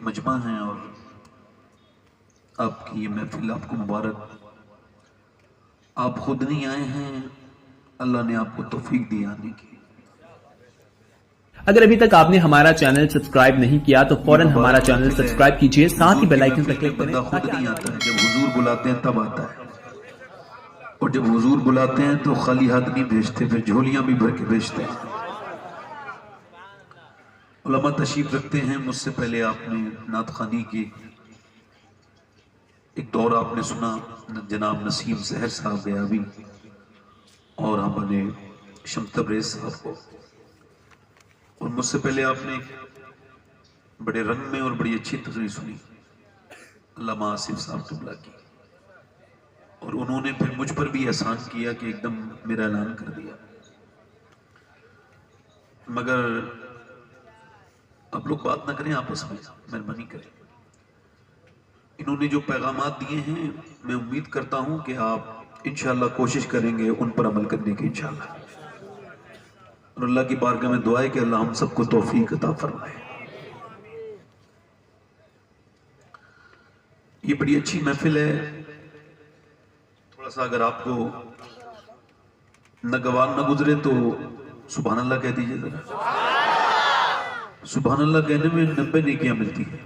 مجمع ہیں اور آپ کی یہ محفل آپ کو مبارک. آپ خود نہیں آئے ہیں, اللہ نے آپ کو توفیق دی آنے کی. اگر ابھی تک آپ نے ہمارا چینل سبسکرائب نہیں کیا تو فوراً ہمارا چینل سبسکرائب کیجئے, ساتھ ہی بیل آئیکن پر کلک کریں. بندہ خود نہیں آتا ہے, جب حضور بلاتے ہیں تب آتا ہے, اور جب حضور بلاتے ہیں تو خالی ہاتھ نہیں بھیجتے, پھر جھولیاں بھی بھر کے بھیجتے ہیں. علماء تشریف رکھتے ہیں. مجھ سے پہلے آپ نے نعت خوانی کی ایک دور آپ نے سنا, جناب نسیم سحر صاحب گیا ابھی, اور ہمارے شمس تبریز صاحب کو, اور مجھ سے پہلے آپ نے بڑے رنگ میں اور بڑی اچھی تقریر سنی علامہ آصف صاحب قبلہ کی, اور انہوں نے پھر مجھ پر بھی احسان کیا کہ ایک دم میرا اعلان کر دیا. مگر آپ لوگ بات نہ کریں آپس میں, مہربانی کریں. انہوں نے جو پیغامات دیے ہیں میں امید کرتا ہوں کہ آپ انشاءاللہ کوشش کریں گے ان پر عمل کرنے کی انشاءاللہ, اور اللہ کی بارگاہ میں دعا ہے کہ اللہ ہم سب کو توفیق عطا فرمائے. یہ بڑی اچھی محفل ہے. تھوڑا سا اگر آپ کو ناگوار نہ گزرے تو سبحان اللہ کہہ دیجئے ذرا. سبحان اللہ کہنے میں 90 نیکیاں ملتی ہیں.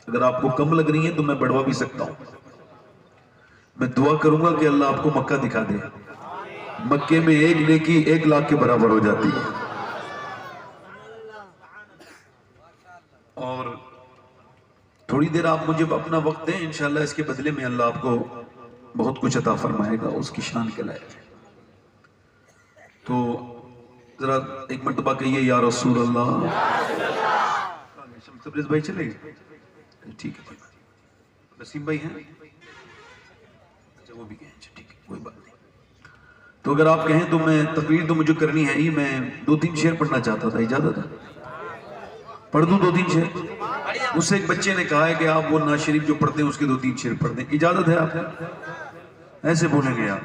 اگر آپ کو کم لگ رہی ہیں تو میں بڑھوا بھی سکتا ہوں. میں دعا کروں گا کہ اللہ آپ کو مکہ دکھا دے. مکے میں ایک نیکی 1 لاکھ کے برابر ہو جاتی ہے. اور تھوڑی دیر آپ مجھے اپنا وقت دیں, انشاءاللہ اس کے بدلے میں اللہ آپ کو بہت کچھ عطا فرمائے گا, اس کی شان کے لائق ہے. تو ذرا ایک مرتبہ کہیے یا رسول اللہ. شمس تبریز بھائی چلے گئے, ٹھیک ہے. نسیم بھائی ہیں, اچھا وہ بھی گئے, ٹھیک ہے کوئی بات نہیں. تو اگر آپ کہیں تو میں تقریر تو مجھے کرنی ہے ہی, میں 2-3 شعر پڑھنا چاہتا تھا, اجازت ہے پڑھ دوں 2-3 شعر؟ اس سے ایک بچے نے کہا ہے کہ آپ وہ نعت شریف جو پڑھتے ہیں اس کے 2-3 شعر پڑھ دیں, اجازت ہے آپ کو؟ ایسے بولیں گے آپ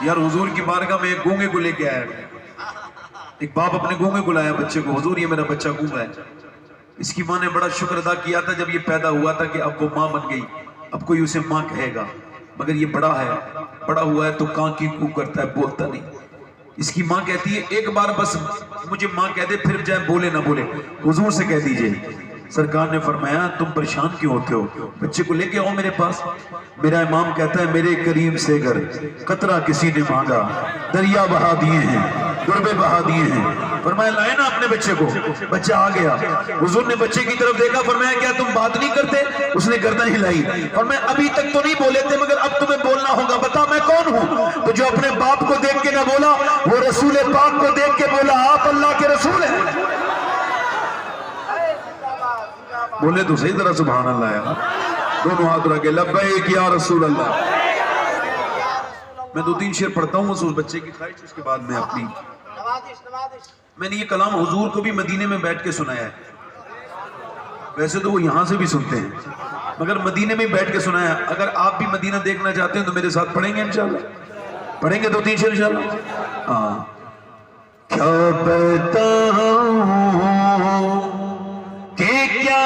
یار حضور کی بارگاہ میں ایک گونگے کو لے کے آیا. ایک باپ اپنے گونگے کو لایا بچے کو, حضور یہ میرا بچہ گونگا ہے. اس کی ماں نے بڑا شکر ادا کیا تھا جب یہ پیدا ہوا تھا کہ اب وہ ماں بن گئی, اب کوئی اسے ماں کہے گا, مگر یہ بڑا ہے, بڑا ہوا ہے تو کان کی کو کرتا ہے, بولتا نہیں. اس کی ماں کہتی ہے ایک بار بس مجھے ماں کہہ دے, پھر جائے بولے نہ بولے, حضور سے کہہ دیجئے. سرکار نے فرمایا تم پریشان کیوں ہوتے ہو, بچے کو لے کے آؤ میرے پاس. میرا امام کہتا ہے میرے کریم سے گر قطرہ کسی نے مانگا, دریا بہا دیے ہیں, دربے بہا دیے ہیں. فرمایا لائے نا اپنے بچے کو. بچہ آ گیا, حضور نے بچے کی طرف دیکھا, فرمایا کیا تم بات نہیں کرتے؟ اس نے گردن ہلائی. فرمایا ابھی تک تو نہیں بولے تھے مگر اب تمہیں بولنا ہوگا, بتا میں کون ہوں؟ تو جو اپنے باپ کو دیکھ کے نہ بولا وہ رسول پاک کو دیکھ کے بولا آپ اللہ کے رسول ہیں. بولے تو صحیح طرح سبحان اللہ یار, دونوں ہاتھ رکھے لبیک یا رسول اللہ. میں 2-3 شعر پڑھتا ہوں اس بچے کی خواہش, اس کے بعد میں اپنی. میں نے یہ کلام حضور کو بھی مدینے میں بیٹھ کے سنایا ہے. ویسے تو وہ یہاں سے بھی سنتے ہیں مگر مدینے میں بیٹھ کے سنایا. اگر آپ بھی مدینہ دیکھنا چاہتے ہیں تو میرے ساتھ پڑھیں گے انشاءاللہ, پڑھیں گے 2-3 شعر انشاءاللہ. ہاں کیا بتاؤں کہ کیا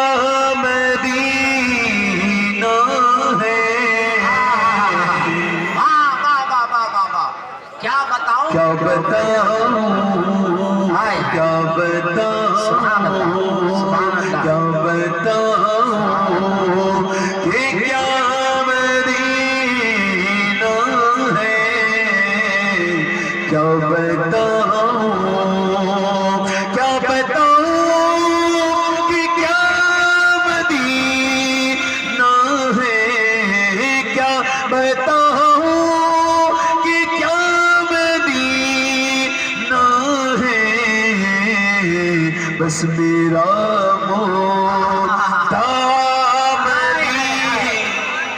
مدینہ ہے, کیا بتاؤں کیا بتاؤں, کیا بتاؤں, کیا بتاؤں کہ کیا مدینہ ہے, کیا بتاؤں, کیا بتاؤں کہ کیا مدینہ ہے, کیا بتاؤں کہ کیا مدینہ ہے, بس میرا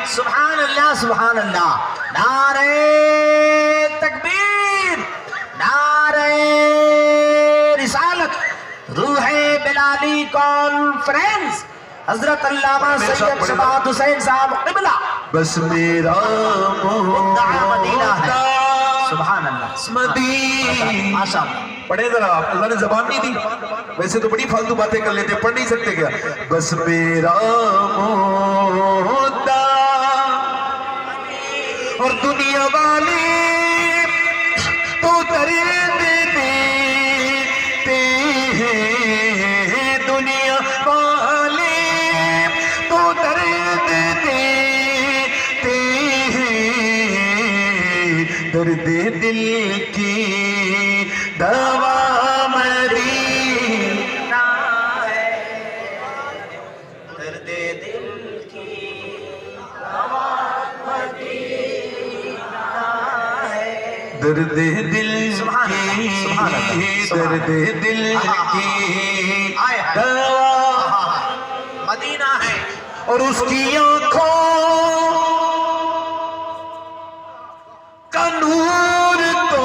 سبحان اللہ سبحان اللہ. نعرہ تکبیر, نعرہ رسالت, روح بلالی کانفرنس, حضرت علامہ سید شباب حسین صاحب قبلہ. بس میرا مدعا مدینہ ہے. سبحان اللہ مدینہ ماشاء اللہ. پڑھیں ذرا آپ, اللہ نے زبان نہیں دی, ویسے تو بڑی فالتو باتیں کر لیتے, پڑھ نہیں سکتے کیا؟ بس میرا مولا اور دنیا والی تو درد دیتے ہیں, دنیا والے تو درد دیتے ہیں, درد دل کی دوا مدینہ ہے, درد دل کی دوا مدینہ ہے, درد دل کی, درد دل کی دوا مدینہ ہے. اور اس کی آنکھوں کا نور تو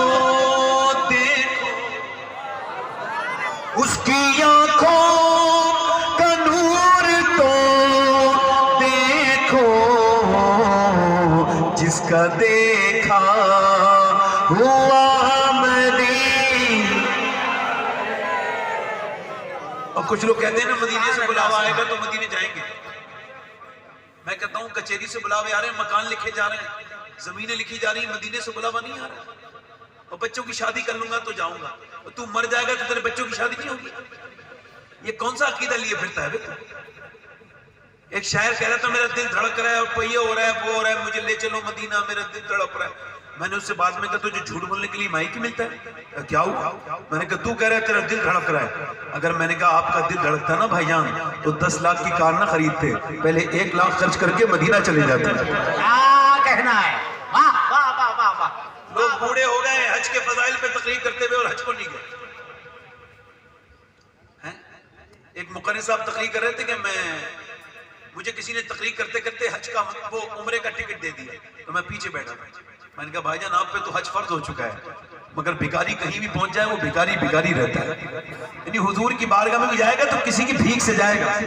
دیکھو, اس کی آنکھوں کا نور تو دیکھو, جس کا دیکھا ہوا مدینہ. اور کچھ لوگ کہتے ہیں نا مدینے سے بلاوا آئے گا تو مدینے جائیں گے. میں کہتا ہوں کچہری سے بلاوے آ رہے ہیں, مکان لکھے جا رہے ہیں, زمینیں لکھی جا رہی ہیں, مدینے سے بلاوا نہیں آ رہا. اور بچوں کی شادی کر لوں گا تو جاؤں گا, اور تو مر جائے گا تو تیرے بچوں کی شادی نہیں ہوگی. یہ کون سا عقیدہ لیے پھرتا ہے بیٹا؟ ایک شاعر کہہ رہا تھا میرا دل دھڑک رہا ہے اور پہیے ہو رہا ہے, وہ ہو رہا ہے, مجھے لے چلو مدینہ, میرا دل تڑپ رہا ہے. میں نے اس سے بعد میں کہا تجھے جھوٹ بولنے کے لیے مائک ملتا ہے کیا ہوا؟ میں نے کہا تو کہہ رہا ہے تیرا دل دھڑک رہا ہے. اگر میں نے کہا آپ کا دل دھڑکتا نا بھائی جان تو 10 لاکھ کی کار نہ خریدتے, پہلے 1 لاکھ خرچ کر کے مدینہ چلے جاتے. کیا کہنا ہے؟ واہ واہ واہ واہ واہ. لوگ بوڑھے ہو گئے حج کے فضائل پہ تقریر کرتے ہوئے اور حج کو نہیں گئے. ایک مقرر صاحب تقریر کر رہے تھے کہ مجھے کسی نے تقریر کرتے کرتے حج کا وہ عمرے کا ٹکٹ دے دیا, تو میں پیچھے بیٹھا. میں نے کہا بھائی جان آپ پہ تو حج فرض ہو چکا ہے, مگر بھکاری کہیں بھی پہنچ جائے وہ بھکاری بھکاری رہتا ہے. یعنی حضور کی بارگاہ میں بھی جائے گا تو کسی کی بھیک سے جائے گا.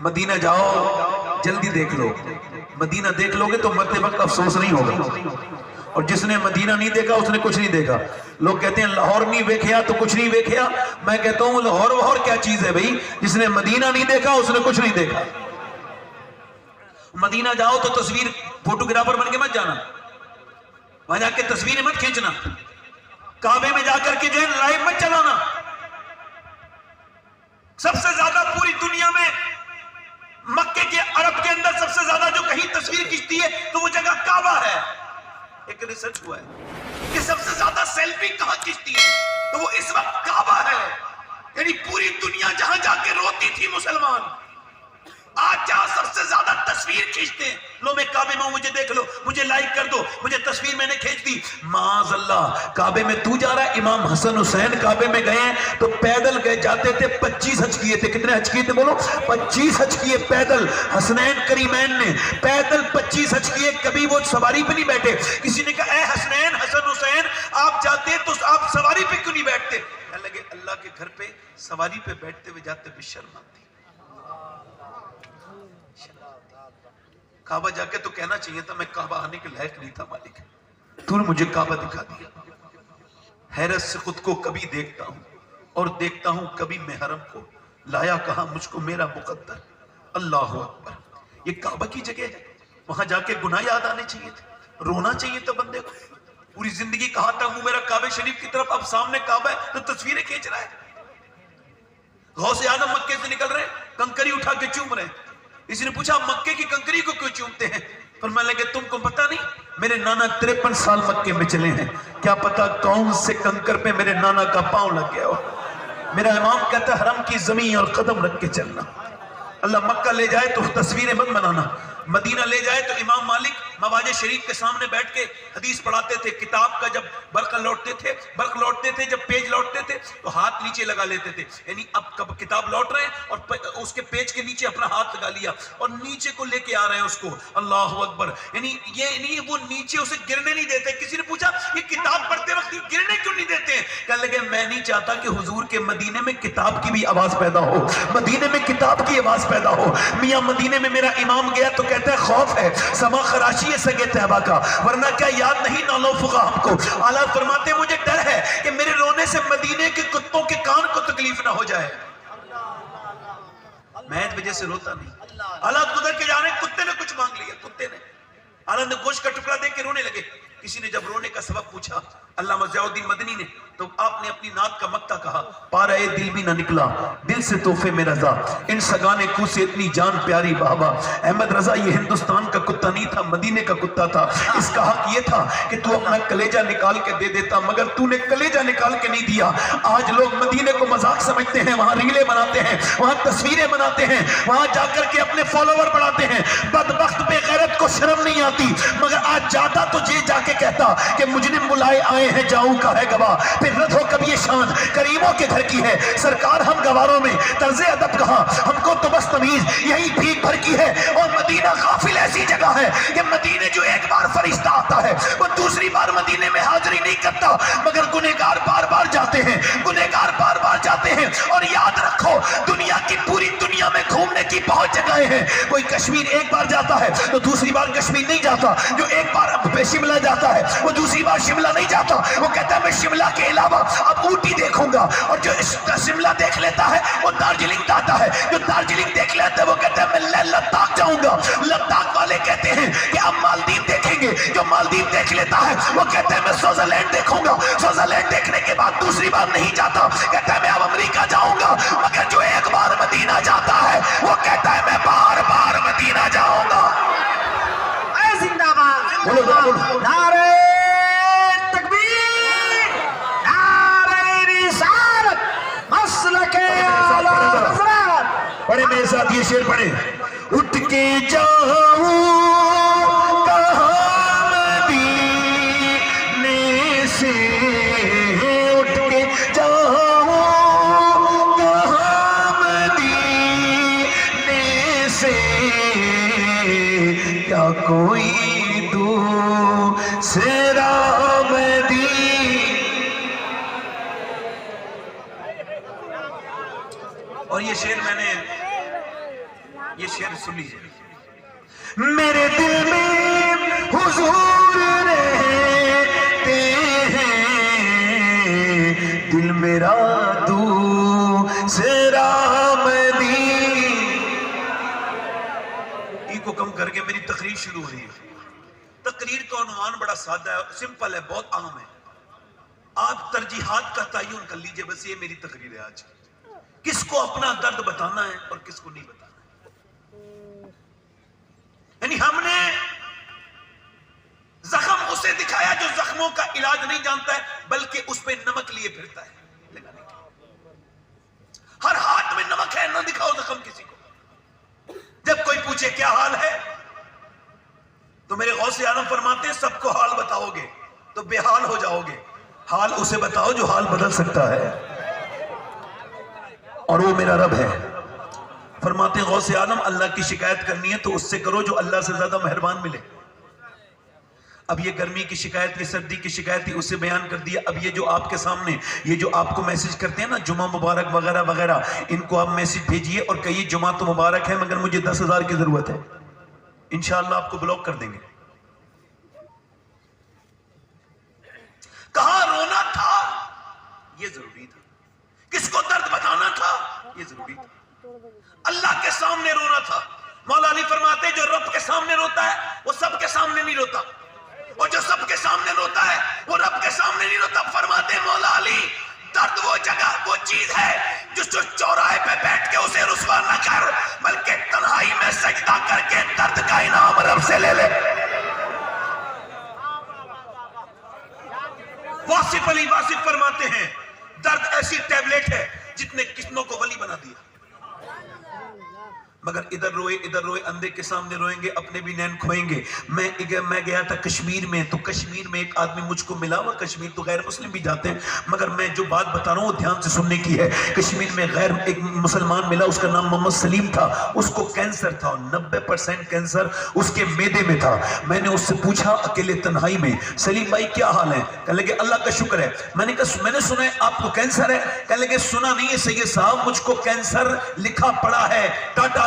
مدینہ جاؤ, جلدی دیکھ لو, مدینہ دیکھ لو گے تو مرتے وقت افسوس نہیں ہوگا. اور جس نے مدینہ نہیں دیکھا اس نے کچھ نہیں دیکھا. لوگ کہتے ہیں لاہور نہیں دیکھا تو کچھ نہیں دیکھا. میں کہتا ہوں لاہور وہور کیا چیز ہے بھائی, جس نے مدینہ نہیں دیکھا اس نے کچھ نہیں دیکھا. مدینہ جاؤ تو تصویر فوٹوگرافر بن کے مت جانا, وہاں جا کے تصویریں مت کھینچنا, کعبے میں جا کر کے جو ہے لائیو مت چلانا. سب سے زیادہ پوری دنیا میں مکے کے عرب کے اندر سب سے زیادہ جو کہیں تصویر کھینچتی ہے تو وہ جگہ کعبہ ہے. ایک ریسرچ ہوا ہے کہ سب سے زیادہ سیلفی کہاں کھینچتی ہے تو وہ اس وقت کعبہ ہے. یعنی پوری دنیا جہاں جا کے روتی تھی مسلمان, آج جہاں سب سے زیادہ تصویر کھینچتے ہیں. لو میں کعبے میں ہوں, مجھے دیکھ لو, مجھے لائک کر دو, مجھے تصویر میں نے کھینچ دی. معاذ اللہ, کعبے میں تو جا رہا ہے. امام حسن حسین کعبے میں گئے ہیں تو پیدل گئے جاتے تھے, 25 حج کیے تھے. کتنے حج کیے تھے بولو؟ 25 حج کیے پیدل. حسنین کریمین نے پیدل 25 حج کیے, کبھی وہ سواری پہ نہیں بیٹھے. کسی نے کہا اے حسنین حسن حسین آپ جاتے تو آپ سواری پہ کیوں نہیں بیٹھتے؟ کہنے لگے اللہ کے گھر پہ سواری پہ بیٹھتے ہوئے جاتے بے شرم آتی. کعبہ جا کے تو کہنا چاہیے تھا میں کعبہ آنے کے لائق نہیں تھا مالک, تو نے مجھے کعبہ دکھا دیا. حیرت سے خود کو کبھی دیکھتا ہوں اور دیکھتا ہوں کبھی محرم کو, لایا کہاں مجھ کو میرا مقدر. اللہ اکبر. یہ کعبہ کی جگہ ہے, وہاں جا کے گناہ یاد آنے چاہیے تھے, رونا چاہیے تھا بندے کو. پوری زندگی کہا تھا ہوں میرا کعبہ شریف کی طرف, اب سامنے کعبہ ہے تو تصویریں کھینچ رہا ہے. غوث اعظم مکے سے نکل رہے ہیں, کنکری اٹھا کے چوم رہے ہیں. اس نے پوچھا مکے کی کنکری کو کیوں چومتے ہیں؟ فرمانے لگے تم کو پتہ نہیں, میرے نانا 53 سال مکے میں چلے ہیں, کیا پتا کون سے کنکر پہ میرے نانا کا پاؤں لگ گیا ہو. میرا امام کہتا ہے حرم کی زمین اور قدم رکھ کے چلنا. اللہ مکہ لے جائے تو تصویریں مت بنانا, مدینہ لے جائے تو امام مالک مواجہ شریف کے سامنے بیٹھ کے حدیث پڑھاتے تھے. کتاب کا جب برق لوٹتے تھے جب پیج لوٹتے تھے تو ہاتھ نیچے لگا لیتے تھے. یعنی اب کتاب لوٹ رہے ہیں اور اس کے پیج کے نیچے اپنا ہاتھ لگا لیا اور نیچے کو لے کے آ رہے ہیں اس کو. اللہ اکبر. یعنی یہ نہیں وہ نیچے اسے گرنے نہیں دیتے. کسی نے پوچھا یہ کتاب پڑھتے وقت گرنے کیوں نہیں دیتے ہیں؟ کہنے لگے میں نہیں چاہتا کہ حضور کے مدینے میں کتاب کی بھی آواز پیدا ہو, مدینے میں کتاب کی آواز پیدا ہو. میاں مدینے میں میرا امام گیا تو کہتا ہے خوف ہے سما خراشی ہے سگے طیبہ کا، ورنہ کیا یاد نہیں نالو فقہ ہم کو۔ اعلیٰ فرماتے ہیں مجھے ڈر ہے کہ میرے رونے سے مدینے کے کتوں کے کان کو تکلیف نہ ہو جائے، میں اس وجہ سے روتا نہیں۔ اعلیٰ گزر کے جا رہے ہیں، کتے نے کچھ مانگ لیا، کتے نے اعلیٰ نے گوشت کا ٹکڑا دے کے رونے لگے۔ کسی نے جب رونے کا سبب پوچھا علامہ ضیاء الدین مدنی نے، تو آپ نے اپنی نعت کا مقطع کہا، پارا اے دل بھی نہ نکلا دل سے تحفے میں رضا، ان سگانے کو سے اتنی جان پیاری بابا۔ احمد رضا یہ ہندوستان کا کتا نہیں تھا، مدینے کا کتا تھا، اس کا حق یہ تھا کہ تو اپنا کلیجہ نکال کے دے دیتا، مگر تو نے کلیجہ نکال کے نہیں دیا۔ آج لوگ مدینے کو مذاق سمجھتے ہیں، وہاں ریلیں بناتے ہیں، وہاں تصویریں بناتے ہیں، وہاں جا کر کے اپنے فالوور بڑھاتے ہیں۔ بدبخت بے غیرت کو شرم نہیں آتی، مگر آج جاتا تو جی جا کے کہتا کہ مجرم بلائے آئے ہیں جاؤں کا ہے گواہ، پھر رد ہو کب یہ شان کریموں کے گھر کی ہے، سرکار ہم گواروں میں طرز ادب کہاں، ہم کو تو بس تمیز یہی بھیک بھر کی ہے۔ اور مدینہ غافل ایسی جگہ ہے کہ مدینے جو ایک بار فرشتہ آتا ہے وہ دوسری بار مدینے میں حاضری نہیں کرتا، مگر گنہگار بار بار جاتے ہیں، گنہگار بار بار جاتے ہیں۔ اور یاد رکھو دنیا کی پوری دنیا میں گھومنے کی بہت جگہیں ہیں، کوئی کشمیر ایک بار جاتا ہے تو دوسری بار کشمیر نہیں جاتا، جو ایک بار شملہ جاتا ہے وہ دوسری بار شملہ نہیں جاتا، وہ کہتا ہے میں شملہ کے علاوہ اب اوٹی دیکھوں گا، اور جو شملہ دیکھ لیتا ہے وہ دارجلنگ جاتا ہے، جو دارجلنگ دیکھ لیتا ہے وہ کہتا ہے میں لداخ جاؤں گا، لداخ والے کہتے ہیں کہ اب مالدیو دیکھیں گے، جو مالدیو دیکھ لیتا ہے وہ کہتا ہے میں سوئٹزرلینڈ دیکھوں گا، سوئٹزرلینڈ دیکھنے کے بعد دوسری بار نہیں جاتا، کہتا ہے میں اب امریکہ جاؤں گا، مگر جو ایک بار مدینہ جاتا ہے وہ کہتا ہے میں بار بار مدینہ جاؤں گا۔ زندہ باد، نعرہ تکبیر، نعرہ رسالت، مسلک اعلی حضرت۔ پڑھے میرے ساتھ یہ شعر پڑھے، اٹھ کے جاؤں کہاں مدینے سے، اٹھ کے جاؤں کہاں مدینے سے، کیا کوئی دوسرا مدینہ۔ اور یہ شعر میں نے یہ شعر سن لیجیے، میرے دل میں حضور رہتے ہیں، دل میرا دوسرا مدینہ۔ ای کو کم کر کے میری تقریر شروع ہو رہی ہے۔ تقریر کا عنوان بڑا سادہ ہے، سمپل ہے، بہت عام ہے، آپ ترجیحات کا تعین کر لیجئے، بس یہ میری تقریر ہے آج۔ کس کو اپنا درد بتانا ہے اور کس کو نہیں بتانا ہے، یعنی ہم نے زخم اسے دکھایا جو زخموں کا علاج نہیں جانتا ہے، بلکہ اس پہ نمک لیے پھرتا ہے۔ ہر ہاتھ میں نمک ہے، نہ دکھاؤ زخم کسی کو۔ جب کوئی پوچھے کیا حال ہے تو میرے غوث اعظم فرماتے ہیں سب کو حال بتاؤ گے تو بے حال ہو جاؤ گے، حال اسے بتاؤ جو حال بدل سکتا ہے، اور وہ میرا رب ہے۔ فرماتے ہیں غوث اعظم اللہ کی شکایت کرنی ہے تو اس سے کرو جو اللہ سے زیادہ مہربان ملے۔ اب یہ گرمی کی شکایت، یہ سردی کی شکایت اسے بیان کر دیا۔ اب یہ جو آپ کے سامنے یہ جو آپ کو میسج کرتے ہیں نا جمعہ مبارک وغیرہ وغیرہ، ان کو آپ میسج بھیجئے اور کہیے جمعہ تو مبارک ہے مگر مجھے 10,000 کی ضرورت ہے، انشاءاللہ آپ کو بلاک کر دیں گے۔ کہاں رونا تھا یہ ضروری تھا، کس کو درد بتانا تھا یہ ضروری تھا، اللہ کے سامنے رونا تھا۔ مولا علی فرماتے ہیں جو رب کے سامنے روتا ہے وہ سب کے سامنے نہیں روتا، اور جو سب کے سامنے روتا ہے وہ رب کے سامنے نہیں روتا۔ فرماتے ہیں مولا علی درد وہ جگہ وہ چیز ہے جو چوراہے پہ بیٹھ کے اسے رسوا نہ کر، بلکہ تنہائی میں سجدہ کر کے درد کا انعام رب سے لے لے۔ واصف علی واصف فرماتے ہیں درد ایسی ٹیبلیٹ ہے جتنے کتنوں کو ولی بنا دیا، مگر ادھر روئے اندھے کے سامنے روئیں گے، اپنے بھی نین کھوئیں گے۔ میں گیا تھا کشمیر میں، تو کشمیر میں ایک آدمی مجھ کو ملا، وہ کشمیر تو غیر مسلم بھی جاتے ہیں، مگر میں جو بات بتا رہا ہوں وہ دھیان سے سننے کی ہے۔ کشمیر میں غیر ایک مسلمان ملا، اس کا نام محمد سلیم تھا، اس کو کینسر تھا، 90% کینسر اس کے معدے میں تھا۔ میں نے اس سے پوچھا اکیلے تنہائی میں، سلیم بھائی کیا حال ہے؟ کہنے لگے اللہ کا شکر ہے۔ میں نے کہا میں نے سنا ہے آپ کو کینسر ہے؟ کہنے لگے سنا نہیں ہے سید صاحب، مجھ کو کینسر لکھا پڑا ہے، ٹاٹا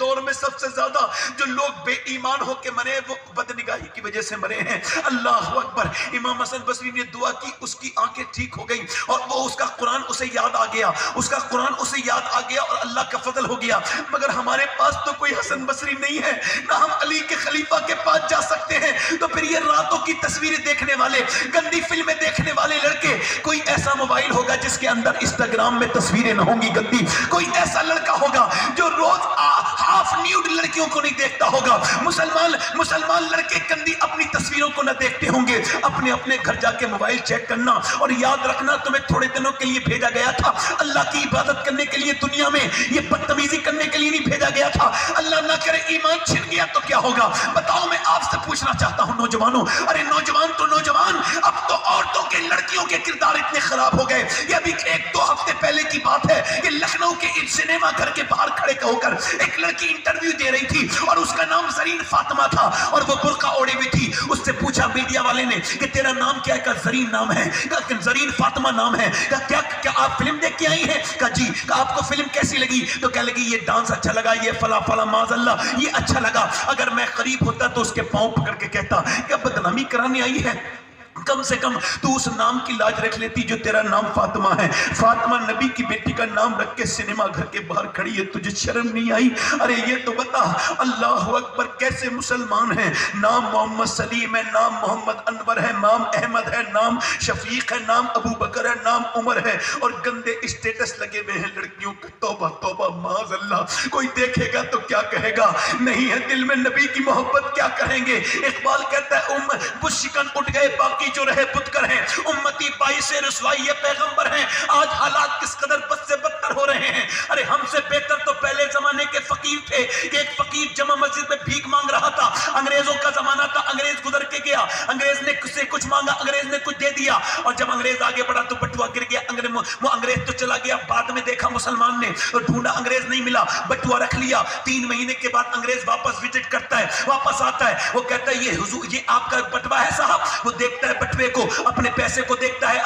دور میں سب سے زیادہ جو لوگ بے ایمان ہو کے مرے وہ بدنگاہی کی وجہ سے مرے ہیں. اللہ اکبر. امام حسن بصری نے دعا کی, اس کی آنکھیں ٹھیک ہو گئی اور وہ اس کا قرآن اسے یاد آ گیا, اس کا قرآن اسے یاد آ گیا اور اللہ کا فضل ہو گیا. مگر ہمارے پاس تو کوئی حسن بصری نہیں ہے, نہ ہم علی کے خلیفہ کے پاس جا سکتے ہیں. تو پھر یہ راتوں کی تصویریں دیکھنے والے, گندی فلمیں دیکھنے والے لڑکے, کوئی ایسا موبائل ہوگا جس کے اندر انسٹاگرام میں تصویریں نہ ہوں گی گندی, کوئی ایسا لڑکا ہوگا جو روز ہاف نیوڈ لڑکیوں کو نہیں دیکھتا ہوگا. مسلمان لڑکے گندی اپنی تصویروں کو نہ دیکھتے ہوں گے. اپنے گھر جا کے موبائل چیک کرنا, اور یاد رکھنا تمہیں تھوڑے دنوں کے لیے بھیجا گیا تھا اللہ کی عبادت کرنے کے لیے, دنیا میں یہ بدتمیزی کرنے کے لیے نہیں بھیجا گیا تھا. اللہ نہ کرے ایمان چھن گیا تو کیا ہوگا؟ بتاؤ. میں آپ سے پوچھنا چاہتا ہوں نوجوانوں, ارے نوجوان تو نوجوان, اب تو عورتوں کے لڑکیوں کے کردار اتنے خراب ہو گئے. یہ ابھی 1-2 ہفتے پہلے کی بات ہے کہ لکھنؤ کے ایک سنیما گھر کے باہر کھڑے ہو کر ایک لڑکی انٹرویو دے رہی تھی اور اس کا نام زرین فاطمہ تھا اور وہ برقع اوڑے ہوئی تھی. اس سے پوچھا میڈیا والے نے کہ تیرا نام کیا ہے؟ کہا زرین نام ہے. کہا زرین فاطمہ نام ہے. کہا کیا آپ فلم دیکھ کے آئی ہیں؟ کہا جی. کہا آپ کو فلم کیسی لگی؟ تو کہنے لگی یہ ڈانس اچھا لگا, یہ فلا فلا معاذ اللہ یہ اچھا لگا. اگر میں قریب ہوتا تو اس کے پاؤں پکڑ کے کہتا کہ بدنامی کرانے آئی ہے, کم سے کم تو اس نام کی لاج رکھ لیتی جو تیرا نام فاطمہ ہے. فاطمہ نبی کی بیٹی کا نام رکھ کے سنیما گھر کے باہر کھڑی ہے, تجھے شرم نہیں آئی؟ ارے یہ تو بتا اللہ اکبر کیسے مسلمان ہیں. نام محمد سلیم ہے, نام محمد انور ہے, نام احمد ہے, نام شفیق ہے, نام ابو بکر ہے, نام عمر ہے, اور گندے اسٹیٹس لگے ہوئے ہیں لڑکیوں کا. توبہ توبہ معاذ اللہ. کوئی دیکھے گا تو کیا کہے گا؟ نہیں ہے دل میں نبی کی محبت, کیا کہیں گے؟ اقبال کہتا ہے بت شکن اٹھ گئے باقی جو رہے بتکر ہیں, امتی باعث رسوائی یہ پیغمبر ہیں. آج حالات کس قدر بد سے بدتر ہو رہے ہیں. ارے ہم سے بہتر تو پہلے زمانے کے فقیر تھے کہ ایک فقیر جمع مسجد میں بھیک مانگ رہا تھا. انگریزوں کا زمانہ تھا, انگریز گزر کے گیا, انگریز نے سے کچھ مانگا, انگریز نے کچھ دے دیا, اور جب انگریز آگے بڑھا تو بٹوا گر گیا. انگریز تو چلا گیا, بعد میں دیکھا مسلمان نے اور ڈھونڈا, انگریز نہیں ملا, بٹوا رکھ لیا. 3 مہینے کے بعد انگریز واپس وزٹ کرتا ہے, واپس آتا ہے, وہ کہتا ہے یہ حضور یہ آپ کا بٹوا ہے صاحب. وہ دیکھتا ہے بٹوے کو, اپنے پیسے کو دیکھتا ہے,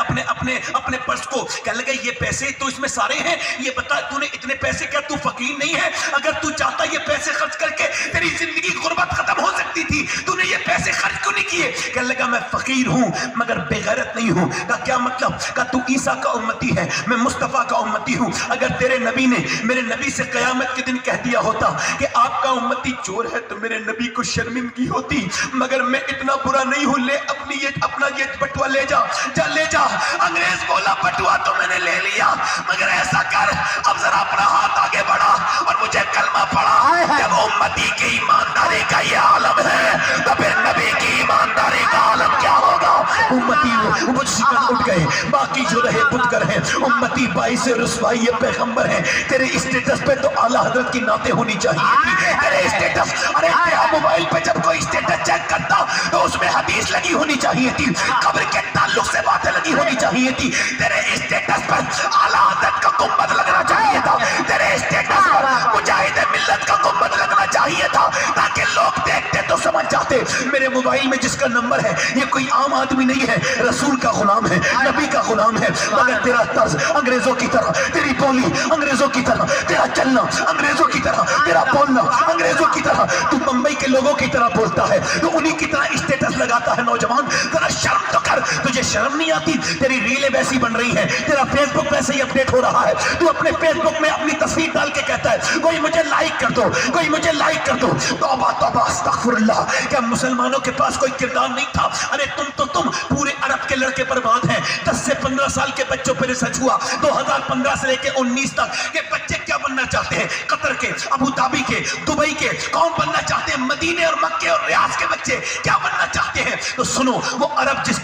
اپنے پرس کو, کہنے لگا یہ پیسے تو اس میں سارے ہیں, یہ بتا تو نے اتنے پیسے, کیا تو فقیر نہیں ہے؟ اگر تو چاہتا یہ پیسے خرچ کر کے تیری زندگی غربت ختم ہو سکتی تھی, تو نے یہ پیسے خرچ کیوں نہیں کیے؟ کہنے لگا میں فقیر ہوں مگر بے غیرت نہیں ہوں. کہا کیا مطلب؟ کہا تو عیسیٰ کا امتی ہے, میں مصطفیٰ کا امتی ہوں. اگر تیرے نبی نے میرے نبی سے قیامت کے دن کہہ دیا ہوتا کہ آپ کا امتی چور ہے تو میرے نبی کو شرمندگی ہوتی, مگر میں اتنا برا نہیں ہوں. لے اپنا یہ بٹوا لے جا لے جا. انگریز بولا بٹوا تو میں نے لے لیا, مگر ایسا کر اب ذرا اپنا ہاتھ آگے بڑھا اور مجھے کلمہ پڑھا. جب امتی کی ایمانداری کا یہ عالم ہے تو پھر نبی کی ایمانداری کا عالم کیا ہوگا؟ امتی شکن اٹھ گئے باقی جو رہے بتکر ہیں, امتی باعث رسوائی یہ پیغمبر ہیں. تیرے اسٹیٹس پہ تو اعلیٰ حضرت کی نعتیں ہونی چاہیے تھی. تیرے اسٹیٹس, ارے تیرا موبائل پہ جب کوئی اسٹیٹس چیک کرتا تو اس میں حدیث لگی ہونی چاہیے تھی, قبر کے تعلق سے باتیں لگی ہونی چاہیے تھی. تیرے اسٹیٹس پر اعلیٰ حضرت کا گنبد لگنا چاہیے تھا. تیرے اسٹیٹس پر مجاہد ملت کا گنبد لگنا چاہیے تھا, تاکہ لوگ دیکھتے تو سمجھ جاتے میرے موبائل میں جس کا نمبر ہے یہ کوئی عام آدمی نہیں ہے, رسول کا غلام ہے, نبی کا غلام ہے. مگر تیرا طرز انگریزوں کی طرح, تیری بولی انگریزوں کی طرح, تیرا چلنا انگریزوں کی طرح, تیرا بولنا انگریزوں کی طرح, تو بمبئی کے لوگوں کی طرح بولتا ہے, تو انہی کی طرح اسٹیٹس لگاتا ہے. نوجوان ذرا شرم تو کر, تجھے شرم نہیں آتی؟ تیری ریلیں ویسی بن رہی ہیں, تیرا فیس بک ویسے ہی اپڈیٹ ہو رہا ہے, تو اپنے فیس بک میں اپنی تصویر ڈال کے کہتا ہے کوئی مجھے لائک کر دو, کوئی مجھے لائک کر دو. توبہ توبہ استغفر اللہ. کیا مسلمانوں کے پاس کوئی کردار نہیں تھا؟ ارے تم پورے عرب کے لڑکے برباد ہیں. 10 سے 15 سال کے بچوں پر ریسرچ ہوا 2015 سے لے کے 19 تک کہ بچے کیا بننا چاہتے ہیں. قطر کے, ابو دھابی کے, دبئی کے کون بننا چاہتے ہیں؟ مدینے اور مکے اور ریاض کے بچے کیا بننا چاہتے ہیں؟ تو سنو, وہ عرب جس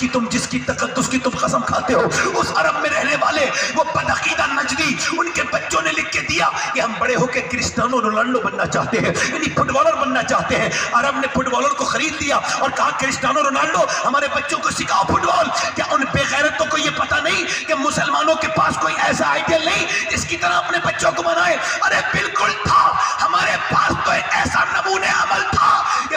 کی تقدس کی تم قسم کھاتے ہو, اس عرب میں رہنے والے وہ بدعقیدہ نجدی, ان کے بچوں نے لکھ کے دیا کہ ہم بڑے ہو کے کرسٹیانو رونالڈو بننا چاہتے ہیں, یعنی فٹ بالر بننا چاہتے ہیں. عرب نے فٹ بالر کو خرید لیا اور کہا کرسٹیانو رونالڈو ہمارے بچوں کو سکھاؤ فٹ بال. کیا ان بے غیرتوں کو یہ پتہ نہیں کہ مسلمانوں کے پاس کوئی ایسا آئیڈیل نہیں جس کی طرح اپنے بچوں کو بنائے؟ ارے بالکل تھا, ہمارے پاس تو ایک ایسا نمونے عمل تھا کہ